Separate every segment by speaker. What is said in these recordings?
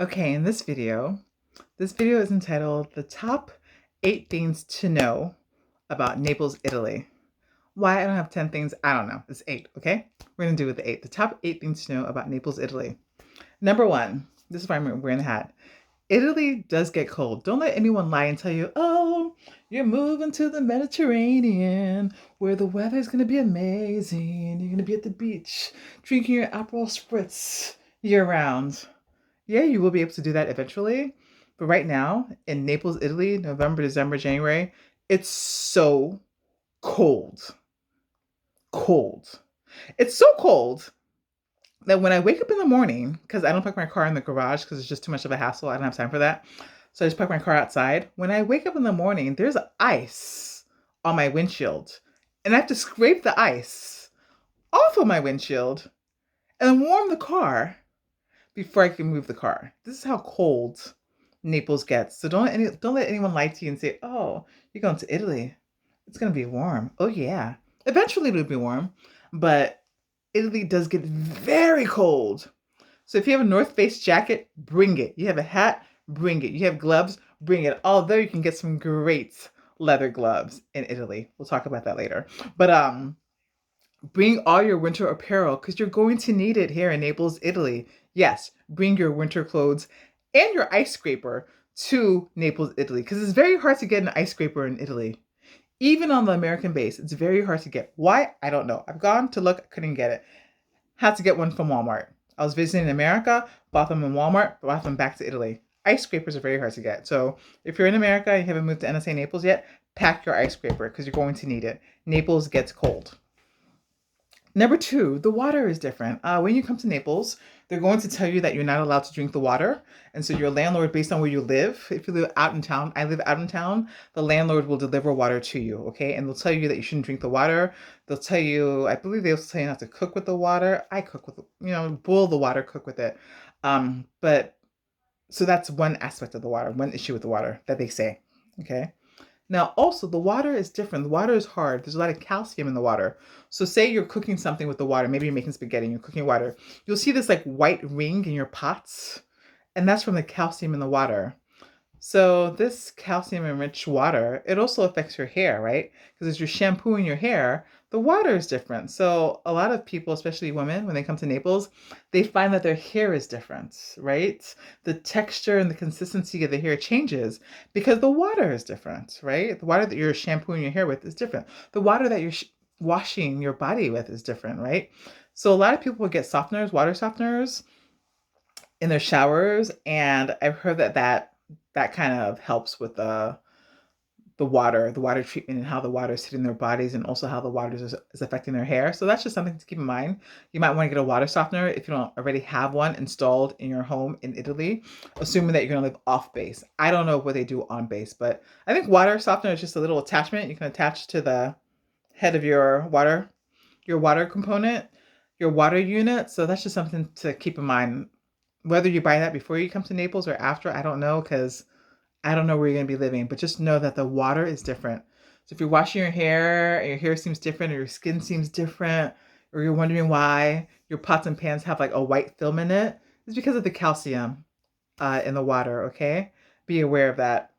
Speaker 1: Okay, in this video is entitled The Top 8 Things to Know About Naples, Italy. Why I don't have 10 things, I don't know. It's 8, okay? We're going to do with the 8. The top 8 things to know about Naples, Italy. Number 1, this is why I'm wearing the hat. Italy does get cold. Don't let anyone lie and tell you, oh, you're moving to the Mediterranean where the weather's going to be amazing. You're going to be at the beach drinking your Aperol Spritz year round. Yeah, you will be able to do that eventually. But right now, in Naples, Italy, November, December, January, it's so cold. Cold. It's so cold that when I wake up in the morning, because I don't park my car in the garage because it's just too much of a hassle, I don't have time for that. So I just park my car outside. When I wake up in the morning, there's ice on my windshield. And I have to scrape the ice off of my windshield and warm the car before I can move the car. This is how cold Naples gets. So don't let anyone lie to you and say, "Oh, you're going to Italy. It's going to be warm." Oh yeah. Eventually it'll be warm, but Italy does get very cold. So if you have a North Face jacket, bring it. You have a hat, bring it. You have gloves, bring it. Although you can get some great leather gloves in Italy. We'll talk about that later. But bring all your winter apparel because you're going to need it here in Naples, Italy. Yes, bring your winter clothes and your ice scraper to Naples, Italy because it's very hard to get an ice scraper in Italy. Even on the American base, it's very hard to get. Why? I don't know. I've gone to look, couldn't get it. Had to get one from Walmart. I was visiting America, bought them in Walmart, brought them back to Italy. Ice scrapers are very hard to get. So if you're in America and you haven't moved to NSA Naples yet, pack your ice scraper because you're going to need it. Naples gets cold. Number 2, the water is different. When you come to Naples, they're going to tell you that you're not allowed to drink the water. And so your landlord, based on where you live, if you live out in town, I live out in town, the landlord will deliver water to you, okay? And they'll tell you that you shouldn't drink the water. They'll tell you, I believe they'll tell you not to cook with the water. I cook with, boil the water, cook with it. But so that's one aspect of the water, one issue with the water that they say, okay? Now, also, the water is different. The water is hard. There's a lot of calcium in the water. So, say you're cooking something with the water. Maybe you're making spaghetti and you're cooking water. You'll see this like white ring in your pots, and that's from the calcium in the water. So this calcium-enriched water, it also affects your hair, right? Because as you're shampooing your hair, the water is different. So a lot of people, especially women, when they come to Naples, they find that their hair is different, right? The texture and the consistency of the hair changes because the water is different, right? The water that you're shampooing your hair with is different. The water that you're washing your body with is different, right? So a lot of people will get softeners, water softeners in their showers, and I've heard that kind of helps with the water treatment and how the water is hitting their bodies and also how the water is affecting their hair. So that's just something to keep in mind. You might want to get a water softener if you don't already have one installed in your home in Italy, assuming that you're going to live off base. I don't know what they do on base, but I think water softener is just a little attachment you can attach to the head of your water component, your water unit. So that's just something to keep in mind. Whether you buy that before you come to Naples or after, I don't know because I don't know where you're going to be living, but just know that the water is different. So if you're washing your hair and your hair seems different or your skin seems different or you're wondering why your pots and pans have like a white film in it, it's because of the calcium in the water, okay? Be aware of that.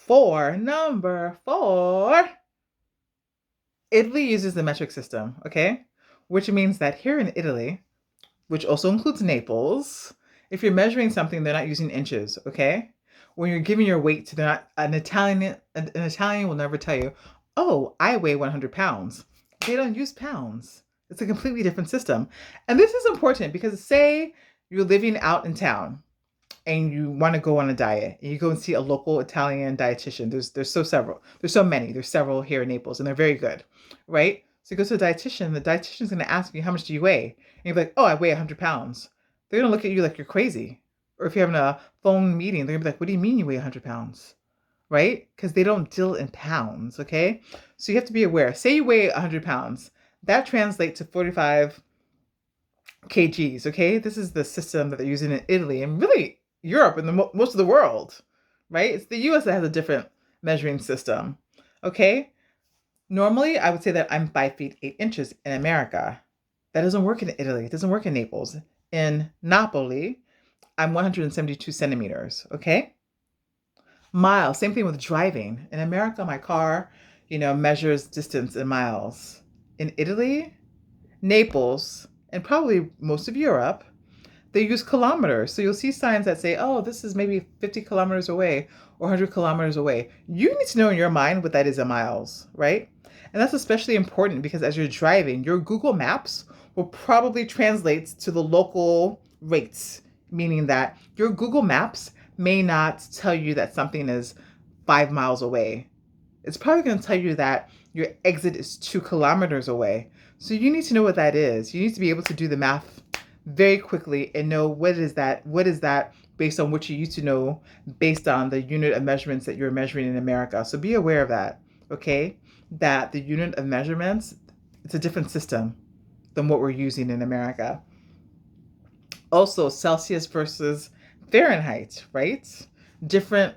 Speaker 1: Number 4, Italy uses the metric system, okay? Which means that here in Italy, which also includes Naples, if you're measuring something, they're not using inches, okay? When you're giving your weight to they're not an Italian will never tell you, "Oh, I weigh 100 pounds." They don't use pounds. It's a completely different system. And this is important because say you're living out in town and you want to go on a diet and you go and see a local Italian dietitian. There's so many. There's several here in Naples and they're very good, right? So you go to a dietitian, the dietitian's going to ask you, how much do you weigh? And you're like, oh, I weigh 100 pounds. They're going to look at you like you're crazy. Or if you're having a phone meeting, they're going to be like, what do you mean you weigh 100 pounds? Right? Because they don't deal in pounds, okay? So you have to be aware. Say you weigh 100 pounds. That translates to 45 kgs, okay? This is the system that they're using in Italy and really Europe and most of the world, right? It's the US that has a different measuring system, okay? Normally, I would say that I'm 5 feet 8 inches in America. That doesn't work in Italy. It doesn't work in Naples. In Napoli, I'm 172 centimeters, okay? Miles, same thing with driving. In America, my car, measures distance in miles. In Italy, Naples, and probably most of Europe, they use kilometers. So you'll see signs that say, oh, this is maybe 50 kilometers away or 100 kilometers away. You need to know in your mind what that is in miles, right? And that's especially important because as you're driving, your Google Maps will probably translate to the local rates, meaning that your Google Maps may not tell you that something is 5 miles away. It's probably going to tell you that your exit is 2 kilometers away. So you need to know what that is. You need to be able to do the math very quickly and know what is that based on what you used to know based on the unit of measurements that you're measuring in America. So be aware of that, okay? That the unit of measurements, it's a different system than what we're using in America. Also, Celsius versus Fahrenheit, right? Different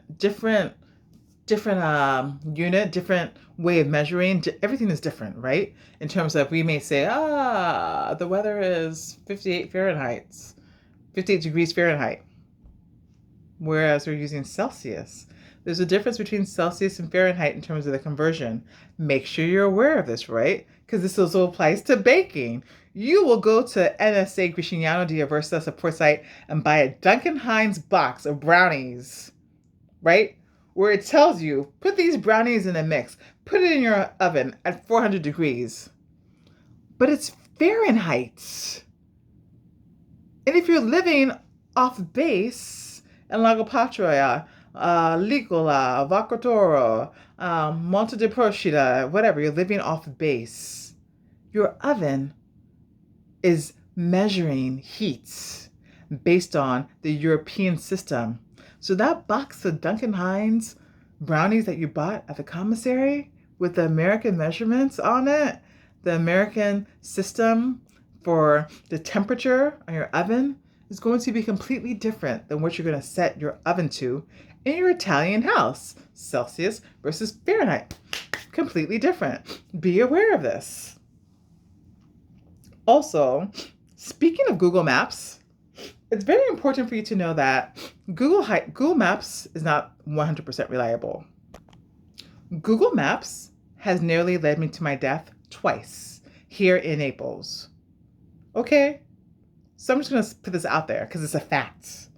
Speaker 1: unit, different way of measuring. Everything is different, right? In terms of, we may say, the weather is 58 degrees Fahrenheit, whereas we're using Celsius. There's a difference between Celsius and Fahrenheit in terms of the conversion. Make sure you're aware of this, right? Because this also applies to baking. You will go to NSA Gricignano di Aversa support site and buy a Duncan Hines box of brownies, right? Where it tells you, put these brownies in a mix, put it in your oven at 400 degrees. But it's Fahrenheit. And if you're living off base in Lago Patria, Licola, Vacatoro, Monte de Procida, whatever, you're living off base, your oven is measuring heat based on the European system. So that box of Duncan Hines brownies that you bought at the commissary with the American measurements on it, the American system for the temperature on your oven is going to be completely different than what you're going to set your oven to in your Italian house. Celsius versus Fahrenheit. Completely different. Be aware of this. Also, speaking of Google Maps, it's very important for you to know that Google Maps is not 100% reliable. Google Maps has nearly led me to my death twice here in Naples. Okay? So I'm just going to put this out there because it's a fact.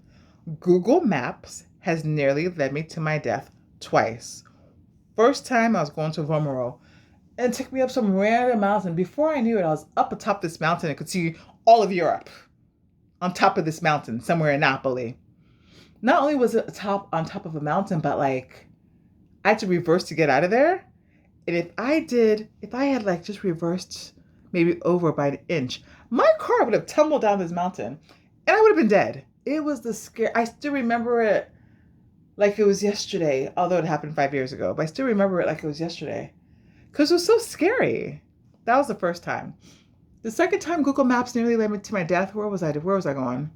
Speaker 1: Google Maps has nearly led me to my death twice. First time I was going to Vomero, and it took me up some random mountain. Before I knew it, I was up atop this mountain and could see all of Europe on top of this mountain somewhere in Napoli. Not only was it on top of a mountain, but like I had to reverse to get out of there. And if I had like just reversed maybe over by an inch, my car would have tumbled down this mountain and I would have been dead. It was the scare. I still remember it like it was yesterday, although it happened 5 years ago, but I still remember it like it was yesterday because it was so scary. That was the first time. The second time Google Maps nearly led me to my death, where was I going?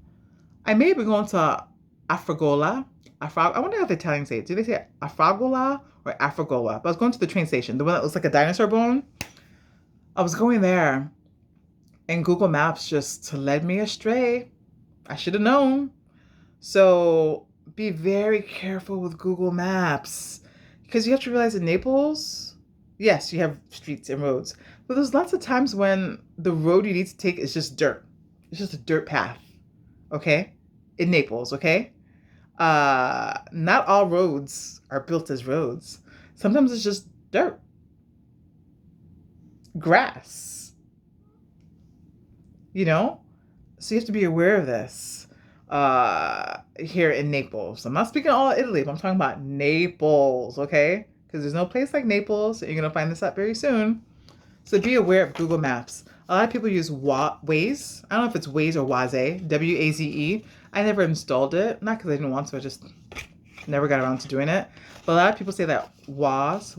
Speaker 1: I may have been going to Afragola. I wonder how the Italians say it. Do they say Afragola or Afragola? But I was going to the train station, the one that looks like a dinosaur bone. I was going there, and Google Maps just led me astray. I should have known. So be very careful with Google Maps because you have to realize in Naples, yes, you have streets and roads, but there's lots of times when the road you need to take is just dirt. It's just a dirt path, okay? In Naples, okay? Not all roads are built as roads. Sometimes it's just dirt, grass, you know? So you have to be aware of this here in Naples. I'm not speaking all of Italy, but I'm talking about Naples, okay? Because there's no place like Naples, and you're going to find this out very soon. So be aware of Google Maps. A lot of people use Waze. I don't know if it's Waze or Waze, W-A-Z-E. I never installed it. Not because I didn't want to, I just never got around to doing it. But a lot of people say that Waze,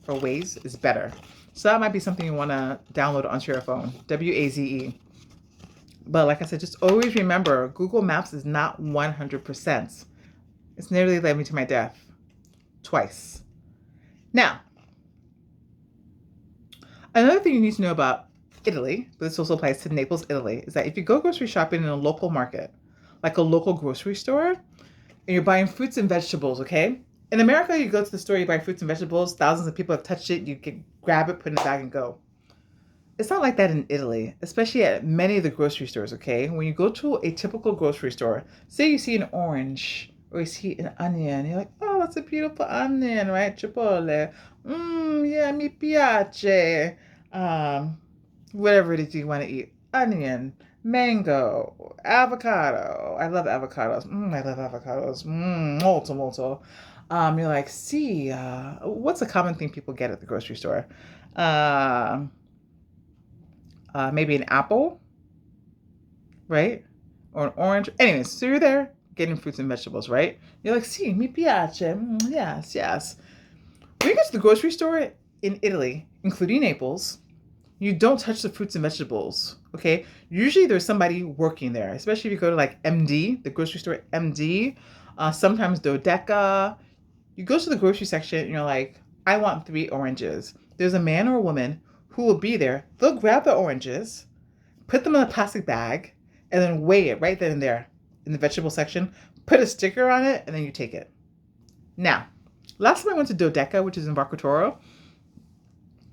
Speaker 1: or Waze is better. So that might be something you want to download onto your phone, W-A-Z-E. But like I said, just always remember, Google Maps is not 100%. It's nearly led me to my death twice. Now, another thing you need to know about Italy, but this also applies to Naples, Italy, is that if you go grocery shopping in a local market, like a local grocery store, and you're buying fruits and vegetables, okay? In America, you go to the store, you buy fruits and vegetables, thousands of people have touched it, you can grab it, put it in a bag, and go. It's not like that in Italy, especially at many of the grocery stores, okay? When you go to a typical grocery store, say you see an orange or you see an onion, you're like, oh, that's a beautiful onion, right? Chipotle. Yeah, mi piace. Um, whatever it is you want to eat. Onion, mango, avocado. I love avocados. I love avocados. Molto, molto. You're like, see, what's a common thing people get at the grocery store? Um, Maybe an apple, right? Or an orange. Anyways, so you're there getting fruits and vegetables, right? You're like, si, mi piace. Yes, yes. When you go to the grocery store in Italy, including Naples, you don't touch the fruits and vegetables, okay? Usually there's somebody working there, especially if you go to like MD, the grocery store MD, sometimes Dodeca. You go to the grocery section and you're like, I want 3 oranges. There's a man or a woman who will be there. They'll grab the oranges, put them in a plastic bag, and then weigh it right then and there in the vegetable section, put a sticker on it, and then you take it. Now, last time I went to Dodeca, which is in Varcatoro,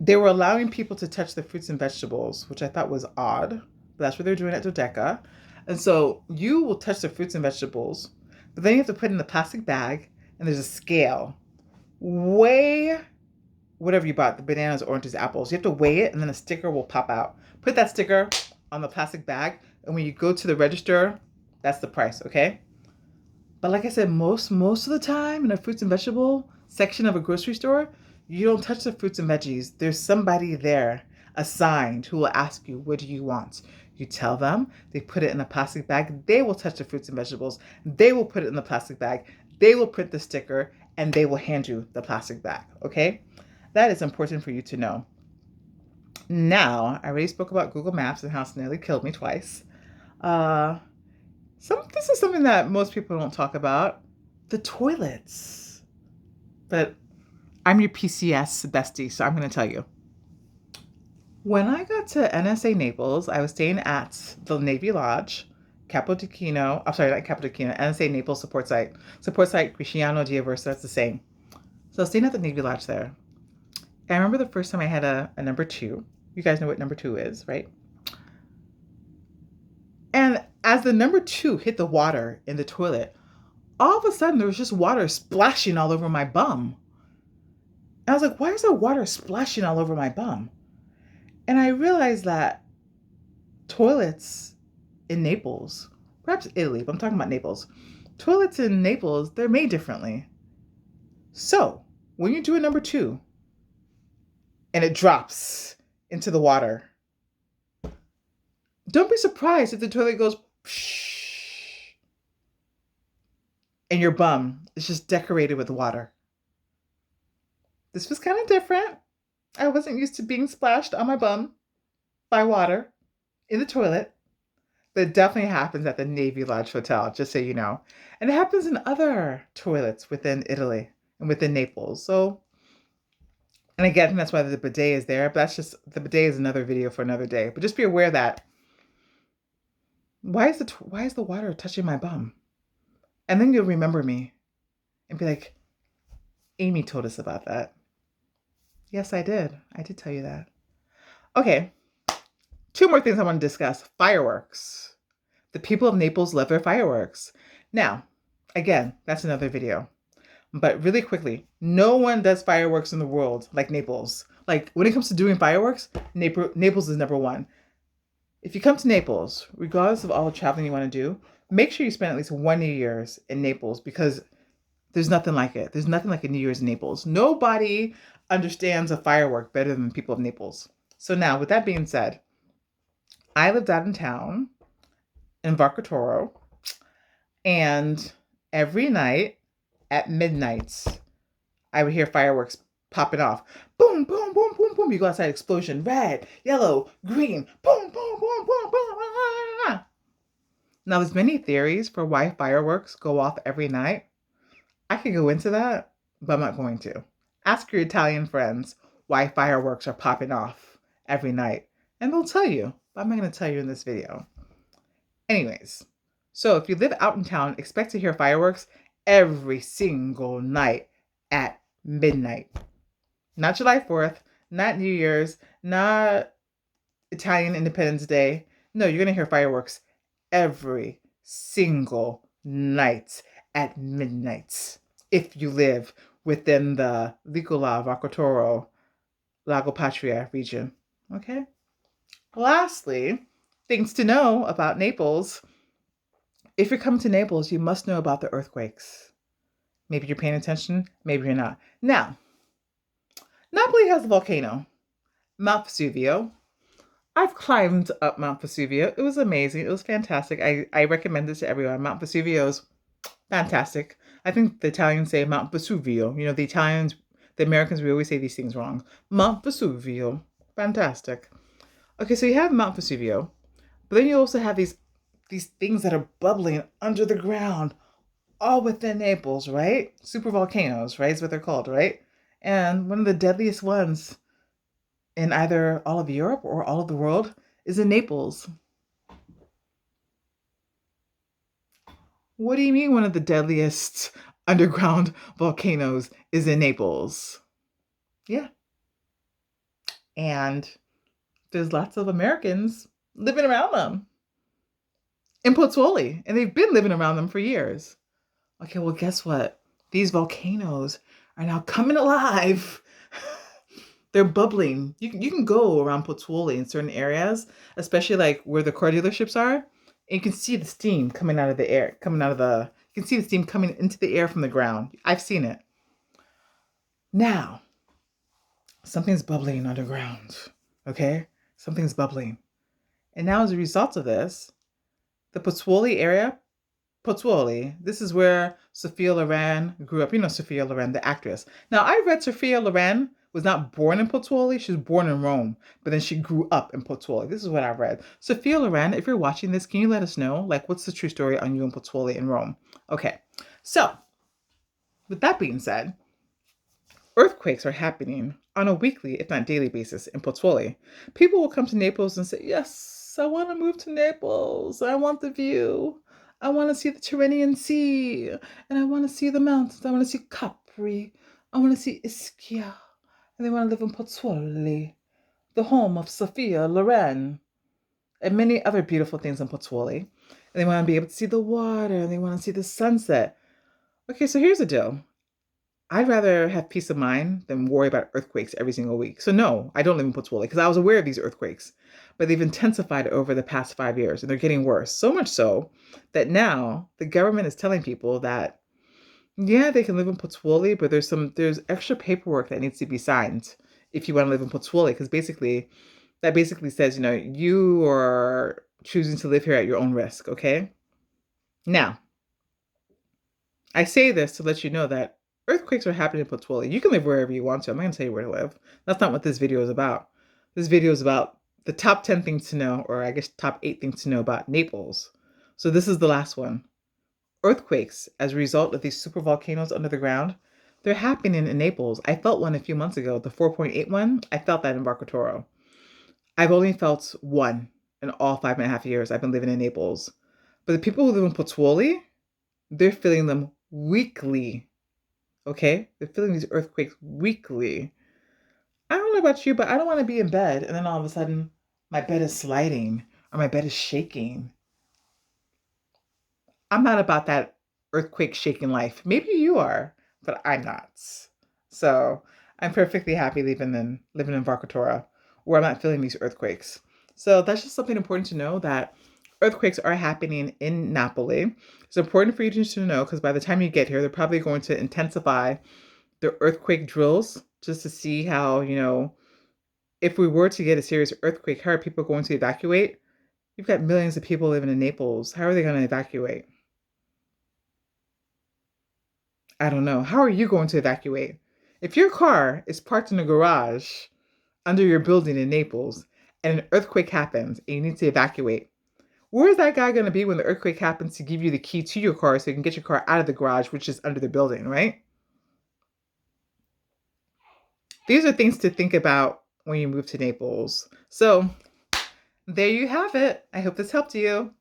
Speaker 1: they were allowing people to touch the fruits and vegetables, which I thought was odd, but that's what they're doing at Dodeca. And so you will touch the fruits and vegetables, but then you have to put it in the plastic bag, and there's a scale. Weigh whatever you bought, the bananas, oranges, apples. You have to weigh it, and then a sticker will pop out. Put that sticker on the plastic bag, and when you go to the register, that's the price, okay? But like I said, most of the time in a fruits and vegetable section of a grocery store, you don't touch the fruits and veggies. There's somebody there assigned who will ask you, what do you want? You tell them, they put it in a plastic bag, they will touch the fruits and vegetables, they will put it in the plastic bag, they will print the sticker, and they will hand you the plastic bag, okay? That is important for you to know. Now, I already spoke about Google Maps and how it's nearly killed me twice. This is something that most people don't talk about. The toilets. But I'm your PCS bestie, so I'm going to tell you. When I got to NSA Naples, I was staying at the Navy Lodge, Capodichino. I'm sorry, not Capodichino. NSA Naples support site. Support site Cristiano Giaversa. That's the same. So I was staying at the Navy Lodge there. And I remember the first time I had a number 2. You guys know what number 2 is, right? And as the number 2 hit the water in the toilet, all of a sudden there was just water splashing all over my bum. And I was like, why is there water splashing all over my bum? And I realized that toilets in Naples, perhaps Italy, but I'm talking about Naples, toilets in Naples, they're made differently. So when you do a number 2 and it drops into the water, don't be surprised if the toilet goes psh, and your bum is just decorated with water. This was kind of different. I wasn't used to being splashed on my bum by water in the toilet. But it definitely happens at the Navy Lodge Hotel, just so you know. And it happens in other toilets within Italy and within Naples. So, and again, that's why the bidet is there. But the bidet is another video for another day. But just be aware that why is the water touching my bum? And then you'll remember me and be like, Amy told us about that. Yes, I did. I did tell you that. Okay. 2 more things I want to discuss. Fireworks. The people of Naples love their fireworks. Now, again, that's another video. But really quickly, no one does fireworks in the world like Naples. Like, when it comes to doing fireworks, Naples is number 1. If you come to Naples, regardless of all the traveling you want to do, make sure you spend at least 1 New Year's in Naples, because there's nothing like it. There's nothing like a New Year's in Naples. Nobody understands a firework better than the people of Naples. So now, with that being said, I lived out in town in Varcatoro, and every night at midnight, I would hear fireworks popping off. Boom, boom, boom, boom, boom. You go outside, explosion, red, yellow, green, boom, boom, boom, boom, boom. Now, there's many theories for why fireworks go off every night. I could go into that, but I'm not going to. Ask your Italian friends why fireworks are popping off every night, And they'll tell you, but I'm not going to tell you in this video. Anyways, so if you live out in town, expect to hear fireworks every single night at midnight. Not July 4th, not New Year's, not Italian Independence Day. No, you're going to hear fireworks every single night at midnight if you live within the Licola, Vacatoro, Lago Patria region. Okay? Lastly, things to know about Naples. If you're coming to Naples, you must know about the earthquakes. Maybe you're paying attention, maybe you're not. Now, Napoli has a volcano, Mount Vesuvio. I've climbed up Mount Vesuvio. It was amazing. It was fantastic. I recommend it to everyone. Mount Vesuvio is fantastic. I think the Italians say Mount Vesuvio. You know, the Italians, the Americans, we always say these things wrong. Mount Vesuvio. Fantastic. Okay, so you have Mount Vesuvio, but then you also have these things that are bubbling under the ground, all within Naples, right? Super volcanoes, right? Is what they're called, right? And one of the deadliest ones in either all of Europe or all of the world is in Naples. What do you mean one of the deadliest underground volcanoes is in Naples? Yeah. And there's lots of Americans living around them in Pozzuoli, and they've been living around them for years. Okay, well, guess what? These volcanoes are now coming alive. They're bubbling. You can go around Pozzuoli in certain areas, especially like where the car dealerships are, and you can see the steam coming out of the air, you can see the steam coming into the air from the ground. I've seen it. Now, something's bubbling underground, okay? Something's bubbling. And now as a result of this, the Pozzuoli area, this is where Sophia Loren grew up. You know Sophia Loren, the actress. Now, I read Sophia Loren was not born in Pozzuoli. She was born in Rome, but then she grew up in Pozzuoli. This is what I read. Sophia Loren, if you're watching this, can you let us know? Like, what's the true story on you in Pozzuoli in Rome? Okay, so with that being said, earthquakes are happening on a weekly, if not daily basis in Pozzuoli. People will come to Naples and say, yes, I want to move to Naples. I want the view. I want to see the Tyrrhenian Sea. And I want to see the mountains. I want to see Capri. I want to see Ischia. And they want to live in Pozzuoli, the home of Sophia Loren, and many other beautiful things in Pozzuoli. And they want to be able to see the water. And they want to see the sunset. Okay, so here's the deal. I'd rather have peace of mind than worry about earthquakes every single week. So no, I don't live in Pozzuoli because I was aware of these earthquakes, but they've intensified over the past 5 years and they're getting worse. So much so that now the government is telling people that, yeah, they can live in Pozzuoli, but there's extra paperwork that needs to be signed if you want to live in Pozzuoli, because that basically says, you are choosing to live here at your own risk. Okay. Now, I say this to let you know that earthquakes are happening in Pozzuoli. You can live wherever you want to. I'm not going to tell you where to live. That's not what this video is about. This video is about the top 10 things to know, or I guess top 8 things to know about Naples. So this is the last one. Earthquakes, as a result of these super volcanoes under the ground, they're happening in Naples. I felt one a few months ago, the 4.8 one. I felt that in Barcatoro. I've only felt one in all 5.5 years I've been living in Naples. But the people who live in Pozzuoli, they're feeling them weekly. Okay? They're feeling these earthquakes weekly. I don't know about you, but I don't want to be in bed and then all of a sudden my bed is sliding or my bed is shaking. I'm not about that earthquake shaking life. Maybe you are, but I'm not. So I'm perfectly happy living in Varkatora, where I'm not feeling these earthquakes. So that's just something important to know, that earthquakes are happening in Napoli. It's important for you to know because by the time you get here, they're probably going to intensify the earthquake drills just to see how, if we were to get a serious earthquake, how are people going to evacuate? You've got millions of people living in Naples. How are they going to evacuate? I don't know. How are you going to evacuate? If your car is parked in a garage under your building in Naples and an earthquake happens and you need to evacuate, where is that guy going to be when the earthquake happens to give you the key to your car so you can get your car out of the garage, which is under the building, right? These are things to think about when you move to Naples. So There you have it. I hope this helped you.